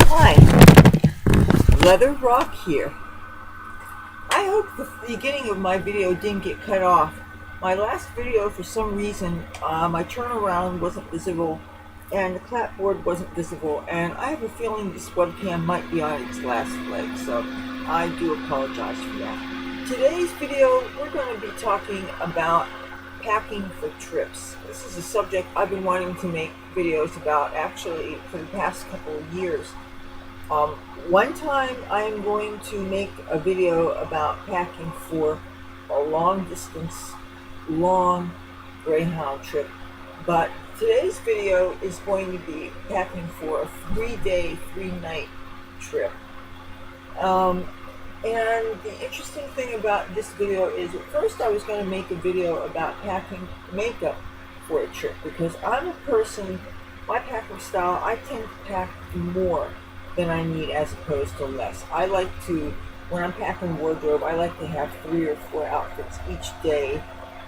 Hi, Leather Rokk here. I hope the beginning of my video didn't get cut off. My last video, for some reason, my turnaround wasn't visible and the clapboard wasn't visible, and I have a feeling this webcam might be on its last leg, so I do apologize for that. Today's video, we're going to be talking about packing for trips. This is a subject I've been wanting to make videos about actually for the past couple of years. One time I am going to make a video about packing for a long distance, long Greyhound trip, but today's video is going to be packing for a 3-day, 3-night trip. And the interesting thing about this video is, at first I was going to make a video about packing makeup for a trip, because I'm a person, my packing style, I tend to pack more than I need as opposed to less. I like to, when I'm packing wardrobe, I like to have 3 or 4 outfits each day,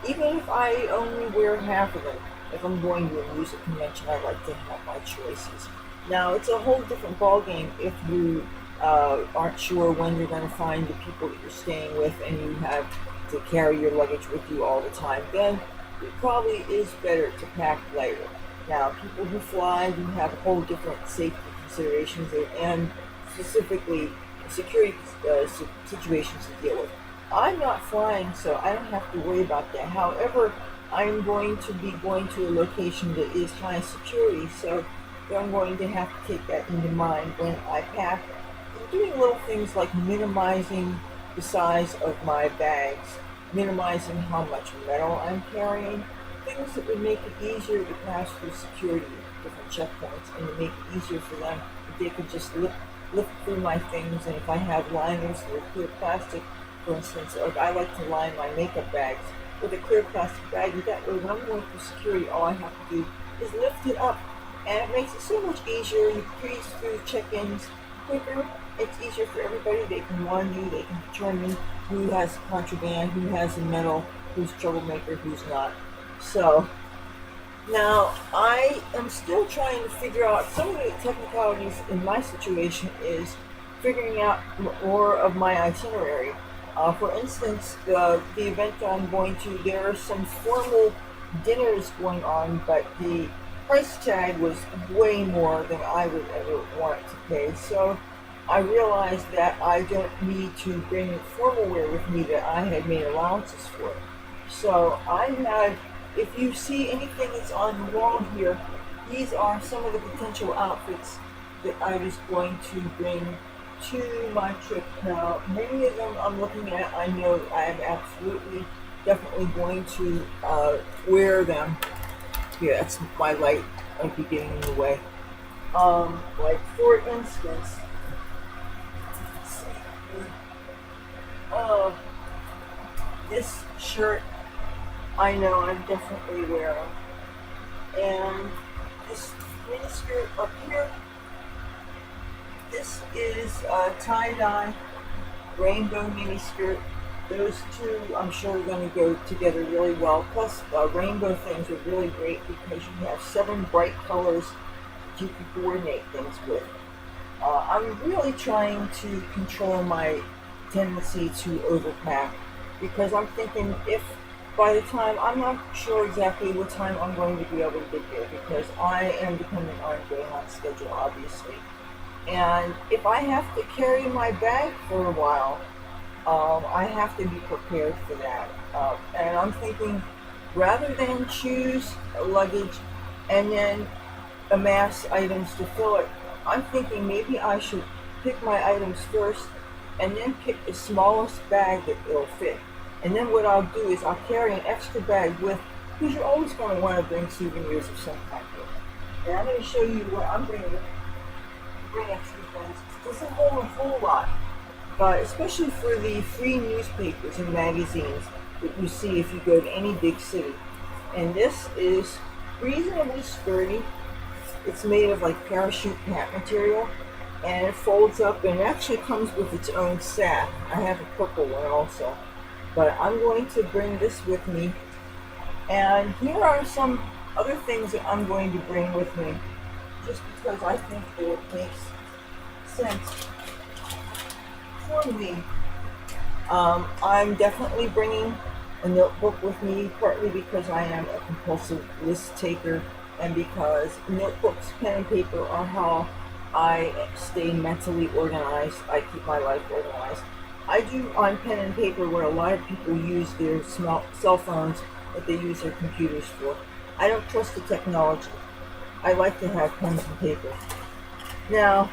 even if I only wear half of them. If I'm going to a music convention, I like to have my choices. Now, it's a whole different ballgame if you aren't sure when you're going to find the people that you're staying with and you have to carry your luggage with you all the time. Then it probably is better to pack lighter. Now, people who fly, who have a whole different safety considerations and specifically security situations to deal with. I'm not flying, so I don't have to worry about that. However, I'm going to be going to a location that is high security, so I'm going to have to take that into mind when I pack. I'm doing little things like minimizing the size of my bags, minimizing how much metal I'm carrying, things that would make it easier to pass through security at different checkpoints, and to make it easier for them if they could just lift through my things. And if I have liners that are clear plastic, for instance, like I like to line my makeup bags with a clear plastic bag, and that way when I'm going through security, all I have to do is lift it up, and it makes it so much easier. You breeze through check-ins quicker. It's easier for everybody. They can warn you, they can determine who has contraband, who has the metal, who's troublemaker, who's not. So now I am still trying to figure out some of the technicalities in my situation, is figuring out more of my itinerary. For instance, the event I'm going to, there are some formal dinners going on, but the price tag was way more than I would ever want to pay. So I realized that I don't need to bring formal wear with me that I had made allowances for. So I had, if you see anything that's on the wall here, these are some of the potential outfits that I was going to bring to my trip. Now, many of them I'm looking at, I know I am absolutely, definitely going to wear them. Here, that's my light might be getting in the way. Like for instance, let's see, this shirt, I know I'm definitely wearing, and this miniskirt up here, this is a tie-dye rainbow miniskirt. Those two I'm sure are going to go together really well. Plus, rainbow things are really great because you have 7 bright colors that you can coordinate things with. I'm really trying to control my tendency to overpack, because I'm thinking if by the time, I'm not sure exactly what time I'm going to be able to get there, because I am dependent on Greyhound's schedule, obviously. And if I have to carry my bag for a while, I have to be prepared for that. And I'm thinking, rather than choose a luggage and then amass items to fill it, I'm thinking maybe I should pick my items first and then pick the smallest bag that it'll fit. And then what I'll do is I'll carry an extra bag with, because you're always going to want to bring souvenirs of some kind with. And I'm going to show you what I'm bringing. Bring extra things. It doesn't hold a whole lot, but especially for the free newspapers and magazines that you see if you go to any big city. And this is reasonably sturdy. It's made of like parachute pant material, and it folds up and it actually comes with its own sack. I have a purple one also, but I'm going to bring this with me. And here are some other things that I'm going to bring with me, just because I think that it makes sense for me. I'm definitely bringing a notebook with me, partly because I am a compulsive list taker and because notebooks, pen and paper are how I stay mentally organized. I keep my life organized. I do on pen and paper what a lot of people use their cell phones, what they use their computers for. I don't trust the technology. I like to have pens and paper. Now,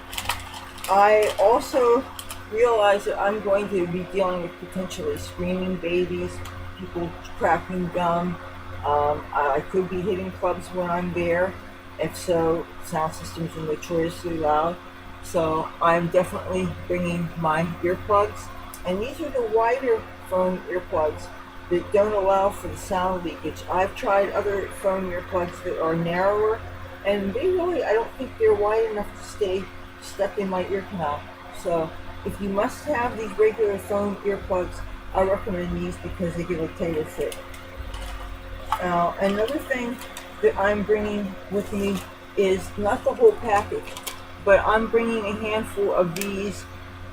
I also realize that I'm going to be dealing with potentially screaming babies, people cracking gum. I could be hitting clubs when I'm there. If so, sound systems are notoriously loud. So I'm definitely bringing my earplugs. And these are the wider phone earplugs that don't allow for the sound leakage. I've tried other phone earplugs that are narrower, and they really, I don't think they're wide enough to stay stuck in my ear canal. So if you must have these regular phone earplugs, I recommend these because they give a tighter fit. Now, another thing that I'm bringing with me is not the whole package, but I'm bringing a handful of these.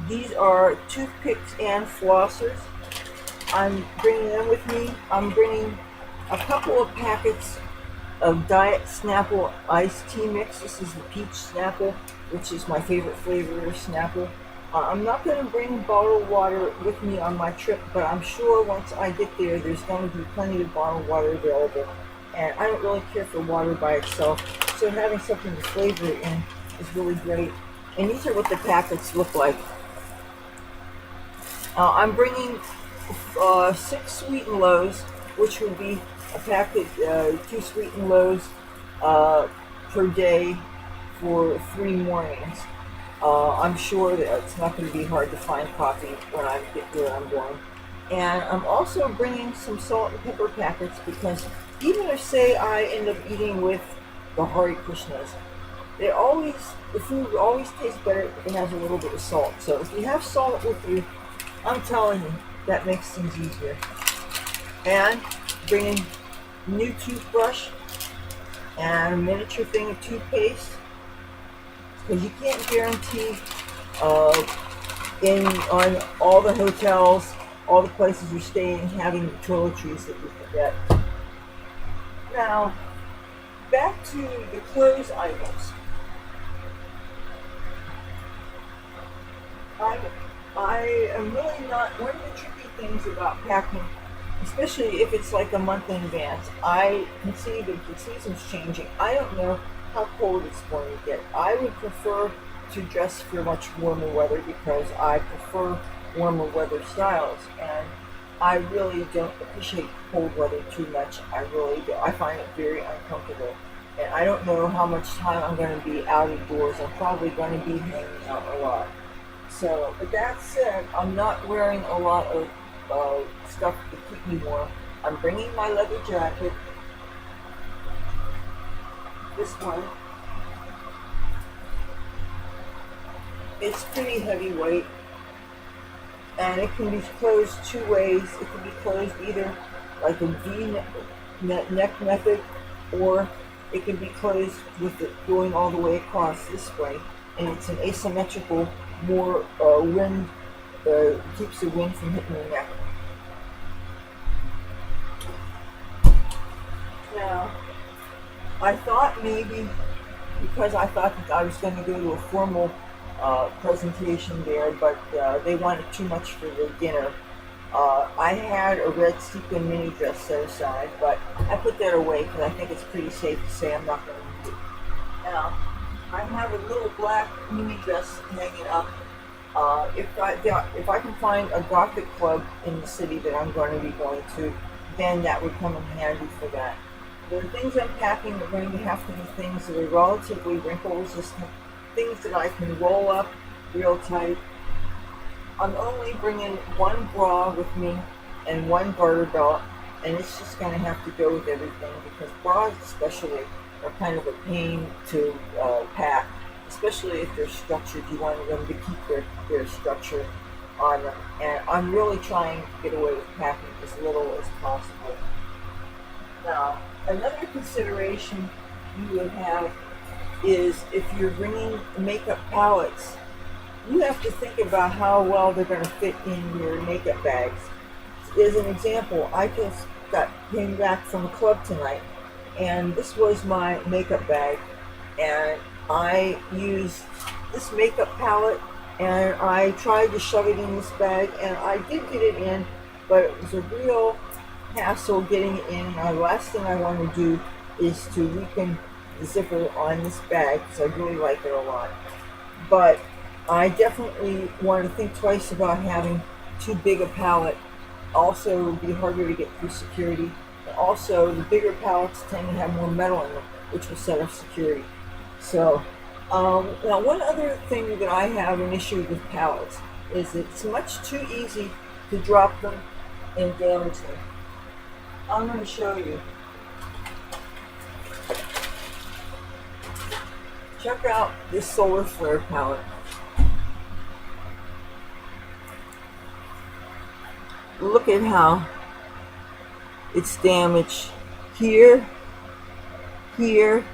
These are toothpicks and flossers. I'm bringing them with me. I'm bringing a couple of packets of Diet Snapple iced tea mix. This is the peach Snapple, which is my favorite flavor of Snapple. I'm not going to bring bottled water with me on my trip, but I'm sure once I get there, there's going to be plenty of bottled water available. And I don't really care for water by itself, so having something to flavor it in is really great. And these are what the packets look like. I'm bringing 6 Sweet and Lows, which would be a packet, 2 Sweet and Lows per day for 3 mornings. I'm sure that it's not going to be hard to find coffee when I get where I'm going. And I'm also bringing some salt and pepper packets because even if, say, I end up eating with the Hare Krishnas, the food always tastes better if it has a little bit of salt. So if you have salt with you, I'm telling you, that makes things easier. And bringing a new toothbrush and a miniature thing of toothpaste, because you can't guarantee on all the hotels, all the places you're staying, having the toiletries that you forget. Now, back to the clothes items. I am really not, one of the tricky things about packing, especially if it's like a month in advance, I can see that the season's changing. I don't know how cold it's going to get. I would prefer to dress for much warmer weather because I prefer warmer weather styles, and I really don't appreciate cold weather too much. I really do. I find it very uncomfortable, and I don't know how much time I'm going to be out of doors. I'm probably going to be hanging out a lot. So, with that said, I'm not wearing a lot of stuff to keep me warm. I'm bringing my leather jacket. This one. It's pretty heavyweight, and it can be closed 2 ways. It can be closed either like a V-neck method, or it can be closed with it going all the way across this way, and it's an asymmetrical, more wind, keeps the wind from hitting the neck. Now, I thought maybe, because I thought that I was going to go to a formal presentation there, but they wanted too much for the dinner. I had a red sequin mini dress set aside, but I put that away because I think it's pretty safe to say I'm not going to use it. Now, I have a little black mini dress hanging up. If I can find a Gothic club in the city that I'm going to be going to, then that would come in handy for that. The things I'm packing are going to have to be things that are relatively wrinkle resistant, things that I can roll up real tight. I'm only bringing 1 bra with me and 1 garter belt, and it's just going to have to go with everything because bras especially are kind of a pain to pack, especially if they're structured. You want them to keep their structure on them, and I'm really trying to get away with packing as little as possible. Now, another consideration you would have is if you're bringing makeup palettes, you have to think about how well they're going to fit in your makeup bags. As an example, I just came back from a club tonight, and this was my makeup bag, and I used this makeup palette, and I tried to shove it in this bag, and I did get it in, but it was a real hassle getting it in. The last thing I want to do is to weaken the zipper on this bag, because I really like it a lot. But I definitely want to think twice about having too big a palette. Also, it would be harder to get through security. And also, the bigger palettes tend to have more metal in them, which will set off security. So, now one other thing that I have an issue with palettes is it's much too easy to drop them and damage them. I'm going to show you. Check out this solar flare palette. Look at how it's damaged here, here.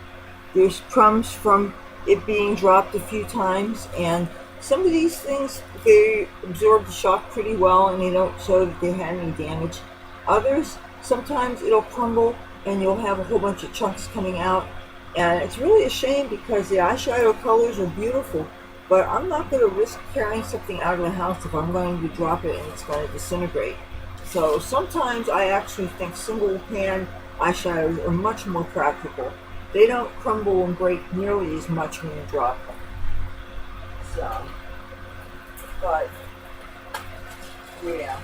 There's crumbs from it being dropped a few times, and some of these things, they absorb the shock pretty well and they don't show that they had any damage. Others, sometimes it'll crumble and you'll have a whole bunch of chunks coming out, and it's really a shame because the eyeshadow colors are beautiful, but I'm not going to risk carrying something out of the house if I'm going to drop it and it's going to disintegrate. So sometimes I actually think single pan eyeshadows are much more practical. They don't crumble and break nearly as much when you drop them. So, but yeah.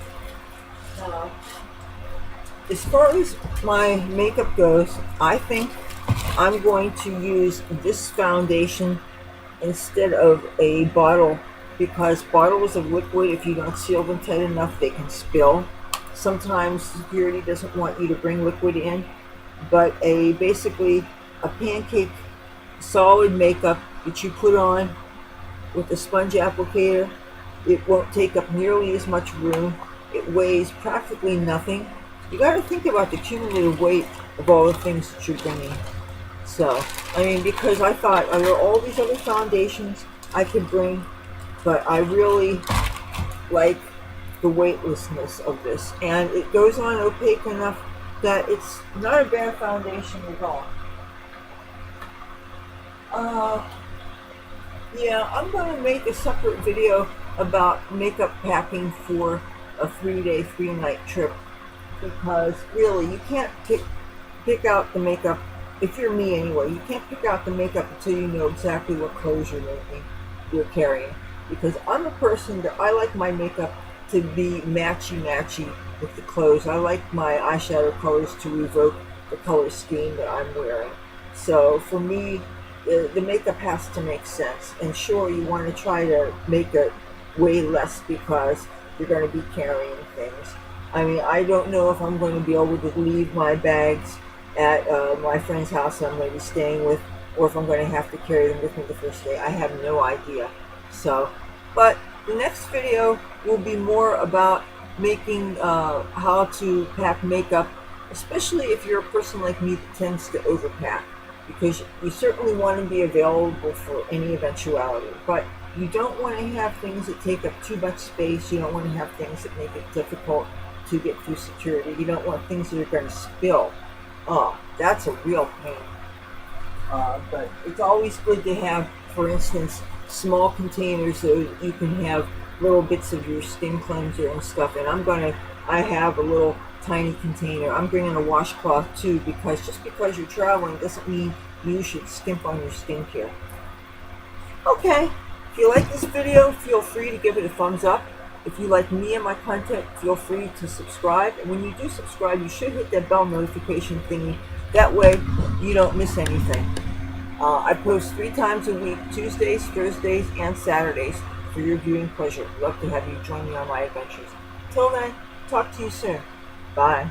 As far as my makeup goes, I think I'm going to use this foundation instead of a bottle, because bottles of liquid, if you don't seal them tight enough, they can spill. Sometimes security doesn't want you to bring liquid in, but basically a pancake solid makeup that you put on with a sponge applicator, it won't take up nearly as much room. It weighs practically nothing. You got to think about the cumulative weight of all the things that you're bringing. So, I mean, because I thought, are there all these other foundations I could bring? But I really like the weightlessness of this. And it goes on opaque enough that it's not a bad foundation at all. Yeah, I'm going to make a separate video about makeup packing for a 3-day, 3-night trip, because really you can't pick out the makeup, if you're me anyway, you can't pick out the makeup until you know exactly what clothes you're carrying. Because I'm a person that I like my makeup to be matchy-matchy with the clothes. I like my eyeshadow colors to evoke the color scheme that I'm wearing. So for me, the makeup has to make sense. And sure, you want to try to make it way less because you're going to be carrying things. I mean, I don't know if I'm going to be able to leave my bags at my friend's house that I'm going to be staying with, or if I'm going to have to carry them with me the first day. I have no idea. So, but the next video will be more about making how to pack makeup, especially if you're a person like me that tends to overpack, because you certainly want to be available for any eventuality, but you don't want to have things that take up too much space. You don't want to have things that make it difficult to get through security. You don't want things that are going to spill. Oh, that's a real pain. But it's always good to have, for instance, small containers so you can have little bits of your skin cleanser and stuff. And I have a little tiny container. I'm bringing a washcloth too, because just because you're traveling doesn't mean you should skimp on your skincare. Okay, if you like this video, feel free to give it a thumbs up. If you like me and my content, feel free to subscribe. And when you do subscribe, you should hit that bell notification thingy. That way you don't miss anything. I post 3 times a week, Tuesdays, Thursdays, and Saturdays, for your viewing pleasure. Love to have you join me on my adventures. Till then, talk to you soon. Bye.